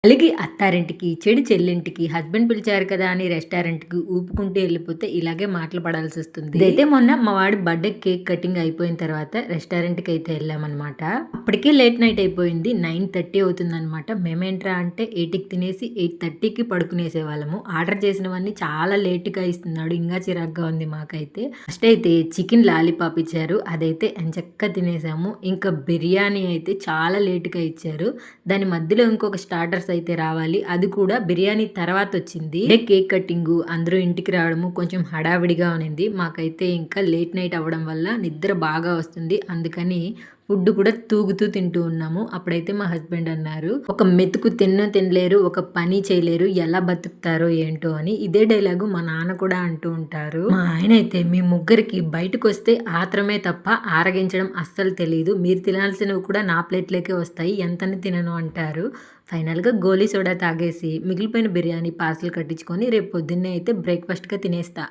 అలిగి అత్తారింటికి, చెడు చెల్లింటికి, హస్బెండ్ పిలిచారు కదా అని రెస్టారెంట్‌కి ఊపుకుంటూ ఎళ్ళిపోతే ఇలాగే మాటలు పడాల్సొస్తుంది. ఇదైతే మొన్న మా వాడి బర్త్‌డే కేక్ కటింగ్ అయిపోయిన తర్వాత రెస్టారెంట్‌కయితే ఎళ్ళామనమాట. అప్పటికే లేట్ నైట్ అయిపోయింది. 9:30 అవుతుందనమాట. మేమేంట్రా అంటే 8కి తినేసి 8:30కి పడుకునేసేవాళ్ళము. ఆర్డర్ చేసినవన్నీ చాలా లేట్‌గా ఇస్తున్నాడు. ఇంగా చిరాకుగా ఉంది మాకైతే. ఫస్ట్ అయితే చికెన్ లాలీపాప్ ఇచ్చారు. అదైతే ఎంచక్కా తినేసాము. ఇంకా బిర్యానీ అయితే చాలా లేట్‌గా ఇచ్చారు. దాని మధ్యలో ఇంకొక స్టార్టర్స్ అయితే రావాలి. అది కూడా బిర్యానీ తర్వాతొచ్చింది. కేక్ కటింగు, అందరూ ఇంటికి రావడము కొంచెం హడావిడిగా ఉన్నింది. మాకైతే ఇంకా లేట్ నైట్ అవ్వడం వల్ల నిద్ర బాగా వస్తుంది. అందుకని ఫుడ్ కూడా తూగుతూ తింటూ ఉన్నాము. అప్పుడైతే మా హస్బెండ్ అన్నారు, "ఒక మెతుకు తినలేరు, ఒక పని చేయలేరు. ఎలా బతుకుతారో ఏంటో" అని. ఇదే డైలాగు మా నాన్న కూడా అంటూ ఉంటారు. మా ఆయనైతే, "మీ ముగ్గురికి బయటకొస్తే ఆత్రమే తప్ప ఆరగించడం అస్సలు తెలీదు. మీరు తినాల్సినవి కూడా నా ప్లేట్‌లోకే వస్తాయి. ఎంతని తినను" అంటారు. ఫైనల్‌గా గోలీ సోడా తాగేసి మిగిలిపోయిన బిర్యానీ పార్సెల్ కట్టించుకొని రేపు పొద్దున్నే అయితే బ్రేక్‌ఫాస్ట్‌గా తినేస్తా.